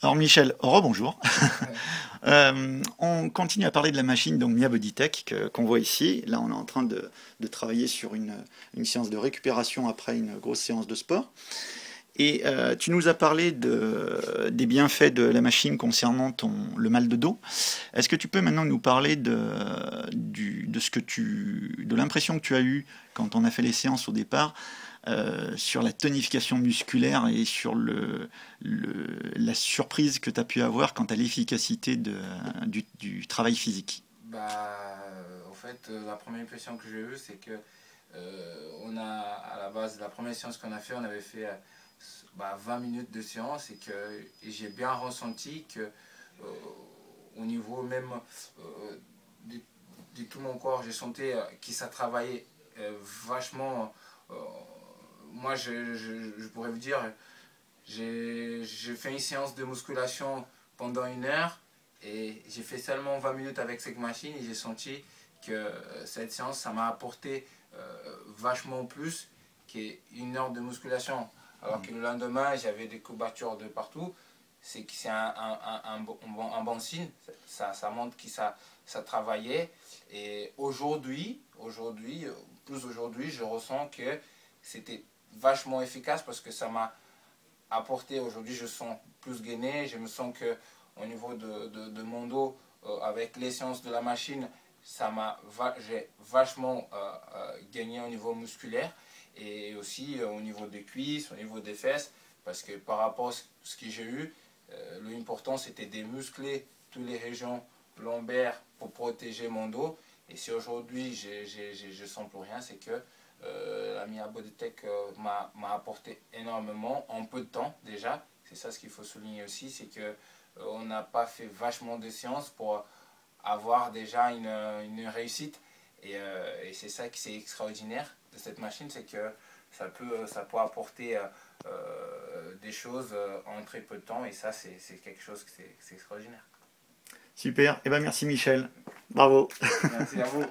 Alors Michel, rebonjour. Ouais. On continue à parler de la machine donc Mia Bodytech qu'on voit ici. Là, on est en train de travailler sur une séance de récupération après une grosse séance de sport. Et tu nous as parlé des bienfaits de la machine concernant le mal de dos. Est-ce que tu peux maintenant nous parler de de l'impression que tu as eue quand on a fait les séances au départ sur la tonification musculaire et sur la surprise que tu as pu avoir quant à l'efficacité du travail physique. La première impression que j'ai eue, c'est que à la base, la première séance qu'on a fait, on avait fait 20 minutes de séance et j'ai bien ressenti que au niveau même de, de tout mon corps, j'ai senti que ça travaillait vachement. euh, Moi, je pourrais vous dire, j'ai fait une séance de musculation pendant 1 heure et j'ai fait seulement 20 minutes avec cette machine et j'ai senti que cette séance, ça m'a apporté vachement plus qu'une heure de musculation. Alors que le lendemain, j'avais des courbatures de partout. C'est que c'est un bon signe. Ça montre que ça travaillait. Et aujourd'hui, je ressens que c'était vachement efficace parce que ça m'a apporté. Aujourd'hui, je sens plus gainé. Je me sens que au niveau de mon dos, avec les séances de la machine, j'ai vachement gagné au niveau musculaire et aussi au niveau des cuisses, au niveau des fesses, parce que par rapport à ce que j'ai eu, l'important c'était de muscler toutes les régions lombaires pour protéger mon dos. Et si aujourd'hui je sens plus rien, c'est que la Mia Bodytech m'a apporté énormément en peu de temps déjà. C'est ça ce qu'il faut souligner aussi, c'est que on n'a pas fait vachement de séances pour avoir déjà une réussite. Et c'est ça qui est extraordinaire de cette machine, c'est que ça peut apporter des choses en très peu de temps. Et ça, c'est quelque chose qui c'est extraordinaire. Super, et ben merci Michel. Bravo. Merci à vous.